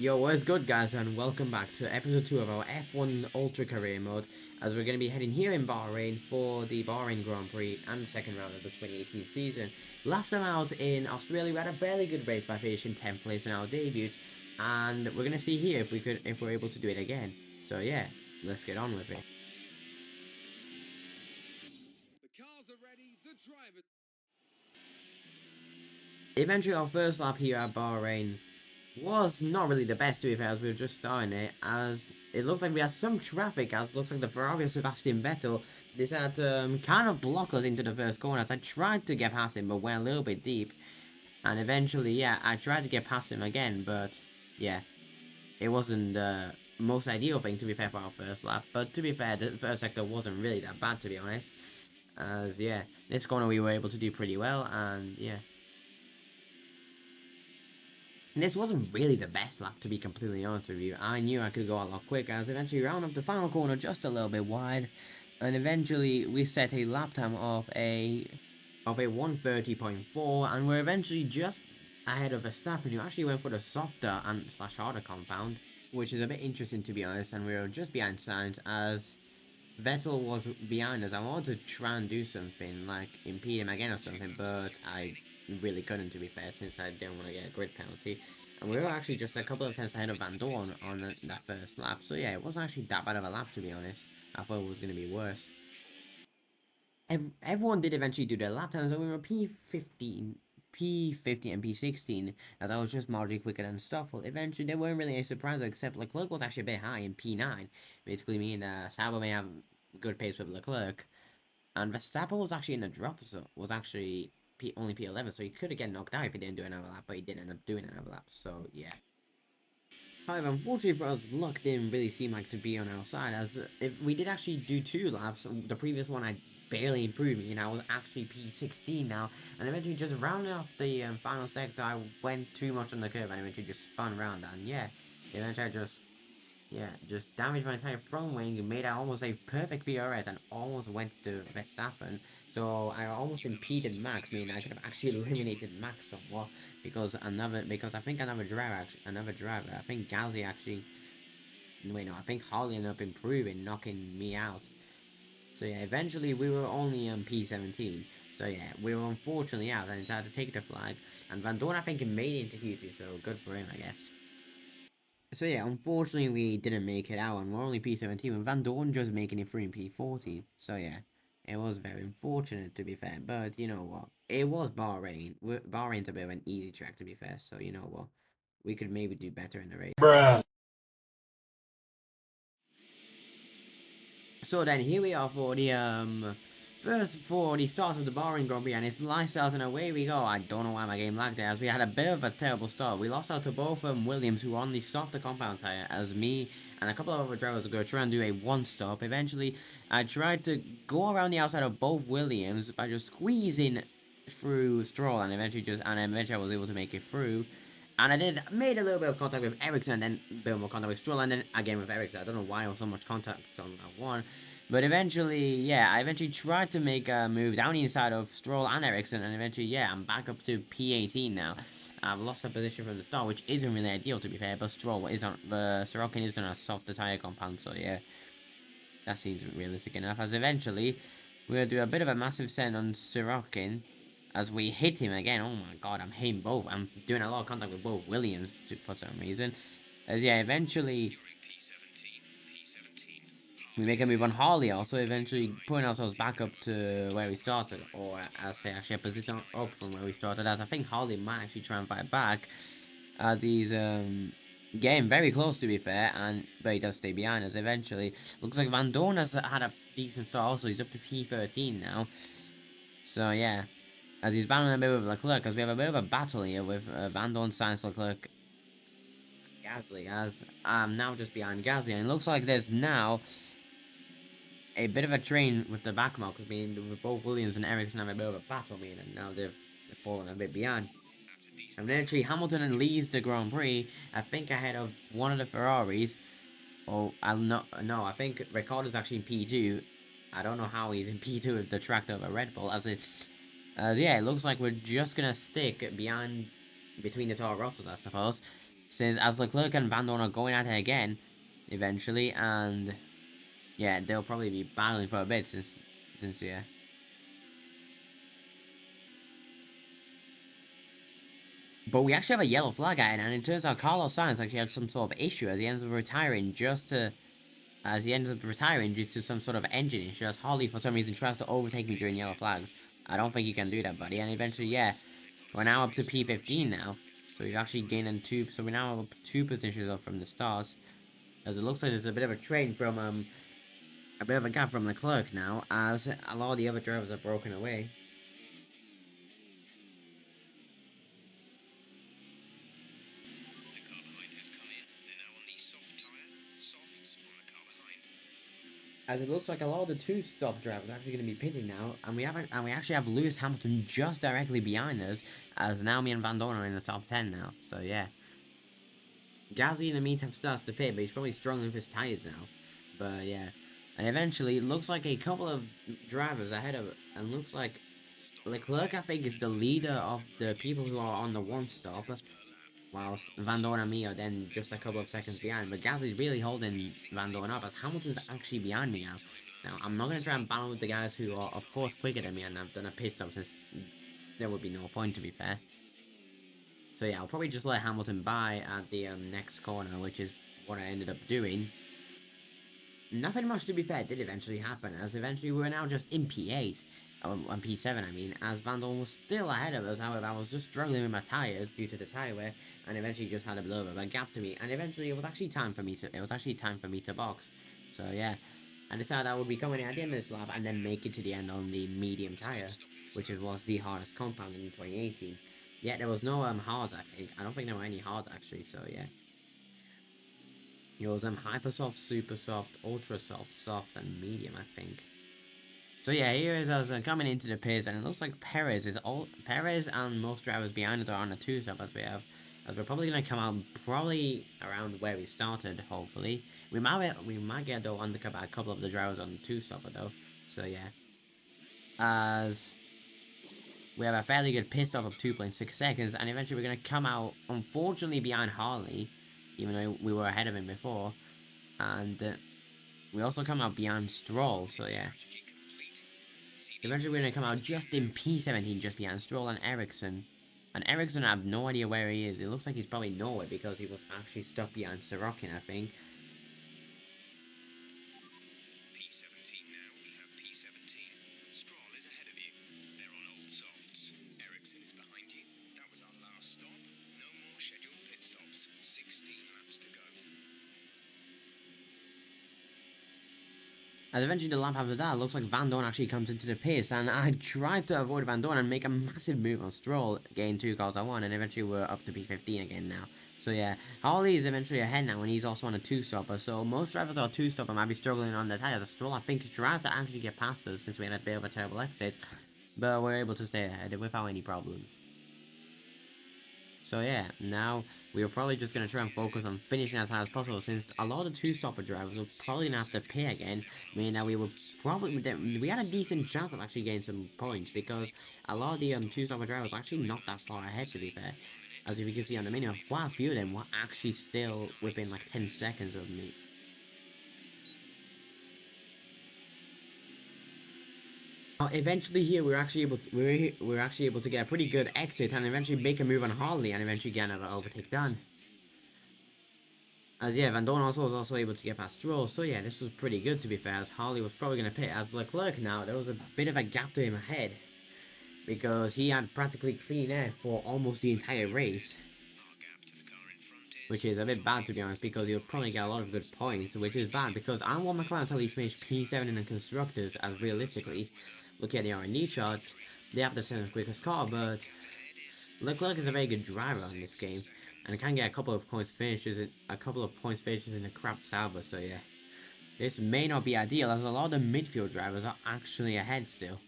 Yo, what is good, guys, and welcome back to episode 2 of our F1 Ultra Career Mode, as we're going to be heading here in Bahrain for the Bahrain Grand Prix and second round of the 2018 season. Last time out in Australia, we had a fairly good race by finishing 10th place in our debut, and we're going to see here if we're able to do it again. So yeah, let's get on with it. The cars are ready, the drivers. Eventually, our first lap here at Bahrain was not really the best, to be fair, as we were just starting it, as it looked like we had some traffic, as it looks like the Ferrari of Sebastian Vettel decided to kind of block us into the first corner, as I tried to get past him, but went a little bit deep, and eventually, yeah, I tried to get past him again, but, yeah, it wasn't the most ideal thing, to be fair, for our first lap, but to be fair, the first sector wasn't really that bad, to be honest, as, yeah, this corner we were able to do pretty well, and, yeah. And this wasn't really the best lap, to be completely honest with you. I knew I could go a lot quicker. I was eventually round up the final corner just a little bit wide, and eventually we set a lap time of a 1:30.4, and we're eventually just ahead of Verstappen, who actually went for the softer and slash harder compound, which is a bit interesting, to be honest. And we were just behind Sainz as Vettel was behind us. I wanted to try and do something like impede him again or something, but I really couldn't, to be fair, since I didn't want to get a grid penalty. And we were actually just a couple of tenths ahead of Van Dorn on that first lap. So yeah, it wasn't actually that bad of a lap, to be honest. I thought it was going to be worse. Everyone did eventually do their lap times, so we were P15 and P16, as I was just marginally quicker than Stoffel. Eventually, there weren't really any surprises, except Leclerc was actually a bit high in P9. Basically, me and Sauber may have good pace with Leclerc. And Verstappen was actually in the drop, so was actually only P11, so he could have get knocked out if he didn't do another lap, but he did end up doing another lap, so yeah. However, unfortunately for us, luck didn't really seem like to be on our side, as if we did actually do 2 laps. The previous one I barely improved me, and I was actually P16 now, and eventually just rounding off the final sector, I went too much on the curve, and eventually just spun around, and yeah, eventually I just damaged my entire front wing, made it almost a perfect PRS, and almost went to Verstappen. So I almost impeded Max, meaning I could have actually eliminated Max somewhat, because I think another driver, I think Gasly actually, wait no, I think Harley ended up improving, knocking me out. So yeah, eventually we were only on P17. So yeah, we were unfortunately out, and decided to take the flag. And Van Dorn, I think, made it into Q2, so good for him, I guess. So yeah, unfortunately we didn't make it out, and we're only P17, with Van Dorn just making it through in P14. So yeah, it was very unfortunate, to be fair, but you know what? It was Bahrain. Bahrain's a bit of an easy track, to be fair, so you know what? We could maybe do better in the race. Bruh. So then here we are for the start of the Bahrain Grand Prix, and it's lights out and away we go. I don't know why my game lagged there, as we had a bit of a terrible start. We lost out to both Williams, who were on the softer compound tyre, as me and a couple of other drivers were going to try and do a one stop. Eventually, I tried to go around the outside of both Williams by just squeezing through Stroll, and eventually I was able to make it through. And I made a little bit of contact with Ericsson, and then a bit more contact with Stroll, and then again with Ericsson. I don't know why there was so much contact on that one. But eventually, yeah, I eventually tried to make a move down the inside of Stroll and Ericsson, and eventually, yeah, I'm back up to P18 now. I've lost a position from the start, which isn't really ideal, to be fair, but Sorokin is on a softer tyre compound, so yeah, that seems realistic enough, as eventually, we're going to do a bit of a massive send on Sorokin, as we hit him again. Oh my god, I'm hitting both. I'm doing a lot of contact with both Williams for some reason. As yeah, eventually we make a move on Harley, also eventually putting ourselves back up to where we started, or I'll say actually a position up from where we started at. I think Harley might actually try and fight back, as he's getting very close, to be fair, but he does stay behind us eventually. Looks like Van Dorn has had a decent start also. He's up to P13 now. So yeah, as he's battling a bit with Leclerc, because we have a bit of a battle here with Van Dorn, Sainz, Leclerc, Gasly, as I'm now just behind Gasly, and it looks like there's now a bit of a train with the back mark, because with both Williams and Ericsson have a bit of a battle, and now they've fallen a bit behind. And eventually Hamilton leads the Grand Prix, I think ahead of one of the Ferraris. Oh, no, I think Ricciardo's actually in P2. I don't know how he's in P2 with the tractor of a Red Bull, as it's yeah, it looks like we're just gonna stick between the Toro Rossos, I suppose. since as Leclerc and Van Dorn are going at it again, eventually, and yeah, they'll probably be battling for a bit since yeah. But we actually have a yellow flag at it, and it turns out Carlos Sainz actually had some sort of issue as he ends up retiring due to some sort of engine issue, as Harley for some reason tries to overtake me during yellow flags. I don't think you can do that, buddy. And eventually, yeah, we're now up to P15 now. So we've actually gained so we're now up 2 positions up from the stars. As it looks like there's a bit of a train from a bit of a gap from Leclerc now, as a lot of the other drivers are broken away. As it looks like a lot of the two-stop drivers are actually going to be pitting now, and we actually have Lewis Hamilton just directly behind us, as now me and Van Dorn are in the top 10 now. So yeah, Gasly in the meantime starts to pit, but he's probably struggling with his tires now. But yeah, and eventually it looks like a couple of drivers ahead of it, and looks like Leclerc I think is the leader of the people who are on the one stop, whilst Van Dorn and me are then just a couple of seconds behind. But Gasly's really holding Van Dorn up, as Hamilton's actually behind me now. Now, I'm not going to try and battle with the guys who are, of course, quicker than me, and I've done a pit stop since there would be no point, to be fair. So yeah, I'll probably just let Hamilton by at the next corner, which is what I ended up doing. Nothing much, to be fair, did eventually happen, as eventually we were now just in P8, on P7 I mean, as Van Dorn was still ahead of us. However, I was just struggling with my tyres due to the tyre wear, and eventually just had a bit of a gap to me, and eventually it was actually time for me to box. So yeah, I decided I would be coming at the end of this lap and then make it to the end on the medium tyre, which was the hardest compound in 2018. Yeah, there was no hards, I think. I don't think there were any hards actually, so yeah. It was hyper soft, super soft, ultra soft, soft, and medium, I think. So yeah, here is us coming into the pits, and it looks like Perez and most drivers behind us are on a two-stop, as we're probably gonna come out probably around where we started. Hopefully, we might get though undercut by a couple of the drivers on the two-stopper though. So yeah, as we have a fairly good pit stop of 2.6 seconds, and eventually we're gonna come out unfortunately behind Harley, even though we were ahead of him before, and we also come out behind Stroll. So yeah. Eventually we're going to come out just in P17, just behind Stroll and Ericsson. And Ericsson, I have no idea where he is. It looks like he's probably nowhere, because he was actually stuck behind Sorokin, I think. P17 now, we have P17. Stroll is ahead of you. They're on old softs. Ericsson is behind you. That was our last stop. No more scheduled pit stops. 16 laps to go. And eventually the lap after that, looks like Van Dorn actually comes into the pace, and I tried to avoid Van Dorn and make a massive move on Stroll, gain 2 cars I won, and eventually we're up to P15 again now. So yeah, Harley is eventually ahead now, and he's also on a 2-stopper, so most drivers are 2-stopper might be struggling on the tyres. Stroll, I think, tries to actually get past us since we had a bit of a terrible exit, but we're able to stay ahead without any problems. So yeah, now we are probably just going to try and focus on finishing as high as possible, since a lot of two-stopper drivers will probably going to have to pay again, meaning that we had a decent chance of actually getting some points, because a lot of the two-stopper drivers are actually not that far ahead, to be fair. As if you can see on the menu, quite a few of them were actually still within like 10 seconds of me. Eventually here we're actually able to get a pretty good exit, and eventually make a move on Harley, and eventually get another overtake done. As yeah, Van Dorn was also able to get past Stroll, so yeah, this was pretty good, to be fair, as Harley was probably going to pit. As Leclerc now, there was a bit of a gap to him ahead, because he had practically clean air for almost the entire race. Which is a bit bad, to be honest, because he'll probably get a lot of good points, which is bad, because I want McLaren to at least finish P7 in the constructors, as realistically, looking at the R&D chart, they have the 10th quickest car, but Leclerc is a very good driver in this game, and can get a couple of points finishes in the crap Sauber. So yeah, this may not be ideal, as a lot of the midfield drivers are actually ahead still.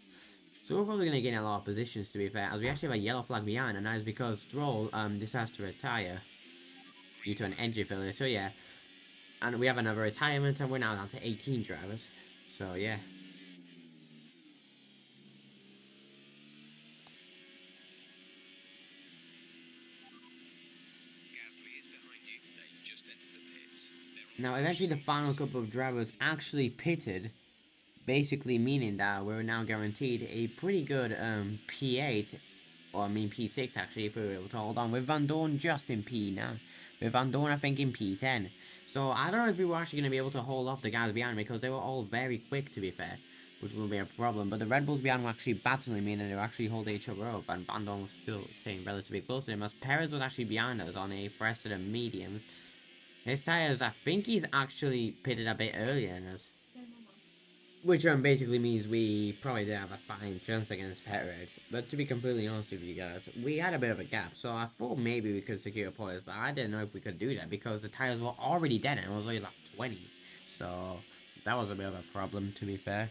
So we're probably going to gain a lot of positions, to be fair, as we actually have a yellow flag behind, and that is because Stroll decides to retire due to an engine failure. So yeah, and we have another retirement, and we're now down to 18 drivers. So yeah. Now, eventually, the final couple of drivers actually pitted, basically meaning that we're now guaranteed a pretty good P8, or I mean P6 actually, if we were able to hold on, with Van Dorn just in P9, with Van Dorn I think in P10. So I don't know if we were actually going to be able to hold off the guys behind, because they were all very quick, to be fair, which will be a problem. But the Red Bulls behind were actually battling, meaning they were actually holding each other up, and Van Dorn was still staying relatively close to him, as Perez was actually behind us on a Forester medium. His tyres, I think he's actually pitted a bit earlier than us. Which basically means we probably did have a fine chance against Perez. But to be completely honest with you guys, we had a bit of a gap. So I thought maybe we could secure points, but I didn't know if we could do that because the tyres were already dead and it was only like 20. So that was a bit of a problem, to be fair.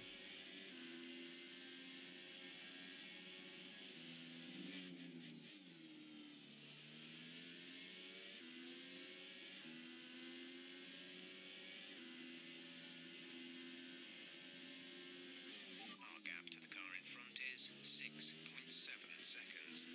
Our gap to the car in front is 6.7 seconds.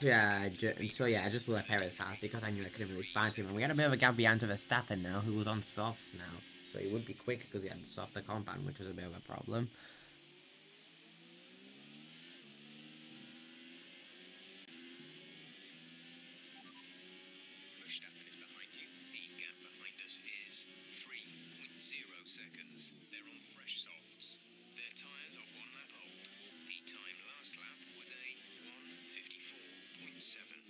Yeah, so yeah, I just let Perez pass because I knew I couldn't really fight him. And we had a bit of a gap behind to Verstappen now, who was on softs now. So he would be quick because he had the softer compound, which was a bit of a problem. Verstappen is behind you. The gap behind us is 3.0 seconds. They're on fresh softs. Their tyres are 1 lap old. The time last lap was a 1:54.7.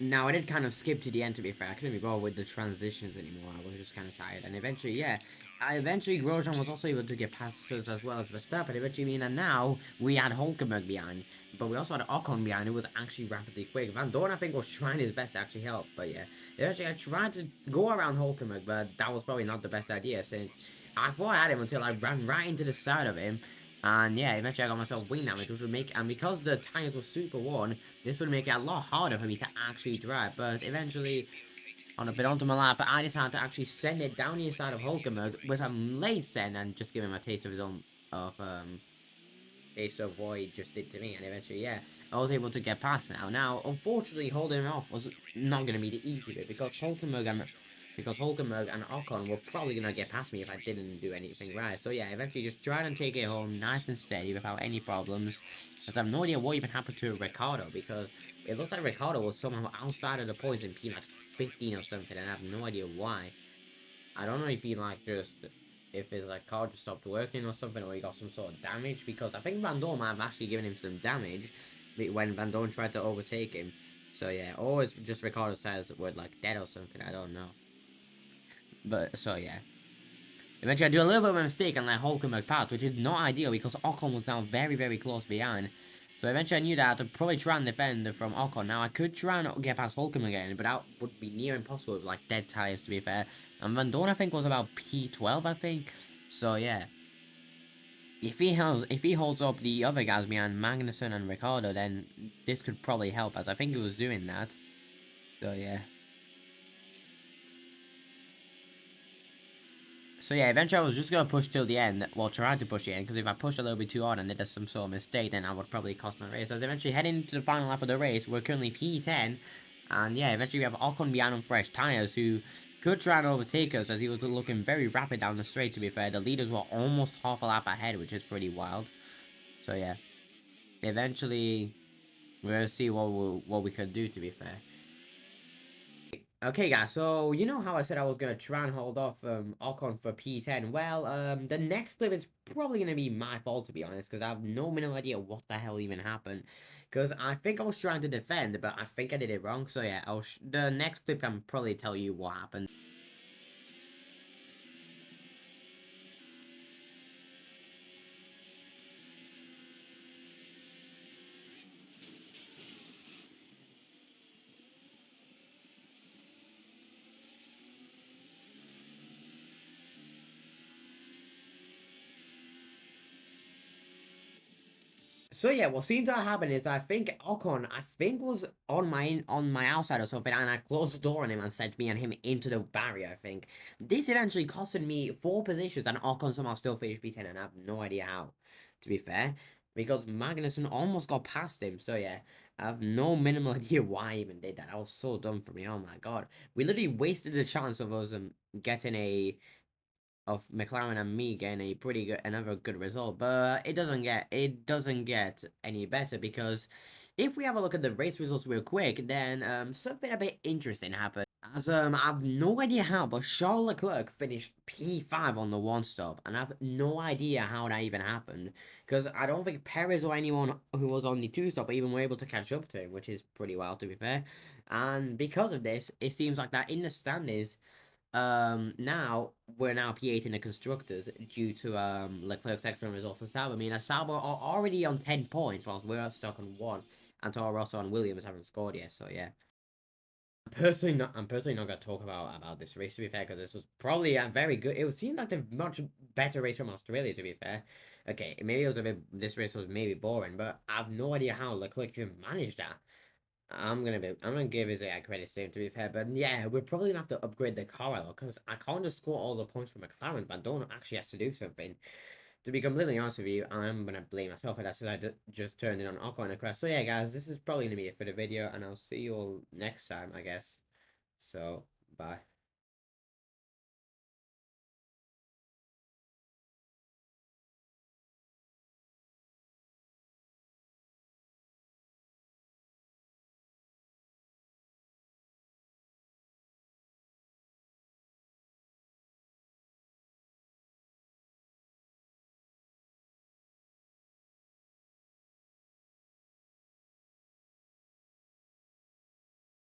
Now, I did kind of skip to the end, to be fair. I couldn't be bothered with the transitions anymore. I was just kind of tired. And eventually, yeah, Grosjean was also able to get past us as well as Verstappen. Eventually, meaning that now we had Hulkenberg behind. But we also had Ocon behind, who was actually rapidly quick. Van Dorn, I think, was trying his best to actually help. But yeah, eventually I tried to go around Hulkenberg, but that was probably not the best idea, since I thought I had him until I ran right into the side of him. And yeah, eventually I got myself wing damage, which would make, and because the tires were super worn, this would make it a lot harder for me to actually drive. But eventually, on a penultimate lap, I decided to actually send it down the side of Hulkenberg with a late send and just give him a taste of his own, taste of what he just did to me. And eventually, yeah, I was able to get past now. Now, unfortunately, holding him off was not going to be the easy bit, because Hulkenberg and Ocon were probably going to get past me if I didn't do anything right. So yeah, eventually just try and take it home nice and steady without any problems. But I have no idea what even happened to Ricardo, because it looks like Ricardo was somehow outside of the points in P like 15 or something, and I have no idea why. I don't know if he like just, if his like car just stopped working or something, or he got some sort of damage, because I think Van Dorn might have actually given him some damage when Van Dorn tried to overtake him. So yeah, or it's just Ricardo's tires were like dead or something, I don't know. But, so yeah. Eventually I do a little bit of a mistake and let Hulkenberg pass, which is not ideal because Ocon was now very, very close behind. So eventually I knew that I had to probably try and defend from Ocon. Now I could try and get past Hulkenberg again, but that would be near impossible with like dead tyres, to be fair. And Van Dorn I think was about P12, I think. So yeah. If he holds up the other guys behind Magnussen and Ricciardo, then this could probably help, as I think he was doing that. So yeah. So yeah, eventually I was just going to push till the end, well, try to push the end, because if I pushed a little bit too hard and did some sort of mistake, then I would probably cost my race. So I was eventually heading into the final lap of the race. We're currently P10, and yeah, eventually we have Ocon behind on fresh tyres, who could try and overtake us, as he was looking very rapid down the straight, to be fair. The leaders were almost half a lap ahead, which is pretty wild. So yeah, eventually we'll see what we could do, to be fair. Okay, guys, so you know how I said I was gonna try and hold off Ocon for P10? Well, the next clip is probably gonna be my fault, to be honest, because I have no minimal idea what the hell even happened. Because I think I was trying to defend, but I think I did it wrong. So yeah, the next clip can probably tell you what happened. So yeah, what seemed to happen is I think Ocon, was on my outside or something, and I closed the door on him and sent me and him into the barrier, I think. This eventually costed me 4 positions, and Ocon somehow still finished P10, and I have no idea how, to be fair. Because Magnussen almost got past him, so yeah. I have no minimal idea why I even did that. That was so dumb for me, oh my god. We literally wasted the chance of us getting of McLaren and me getting a pretty good, another good result, but it doesn't get any better, because if we have a look at the race results real quick, then something a bit interesting happened. As I have no idea how, but Charles Leclerc finished P5 on the one stop, and I have no idea how that even happened, because I don't think Perez or anyone who was on the two stop even were able to catch up to him, which is pretty wild, to be fair. And because of this, it seems like that in the standings, now we're now P8 in the constructors due to Leclerc's excellent result for Sauber. I mean, Sauber are already on 10 points, whilst we're stuck on 1, and Toro Rosso and Williams haven't scored yet. So yeah, I'm personally not gonna talk about this race, to be fair, because this was probably a very good. It seemed like a much better race from Australia, to be fair. Okay, maybe it was a bit. This race was maybe boring, but I have no idea how Leclerc even managed that. I'm gonna give his AI credit to him, to be fair, but yeah, we're probably gonna have to upgrade the car a lot, because I can't just score all the points from McLaren. But Don actually has to do something. To be completely honest with you, I'm gonna blame myself for that, since I just turned it on Ocon and crash. So yeah, guys, this is probably gonna be it for the video, and I'll see you all next time, I guess. So bye.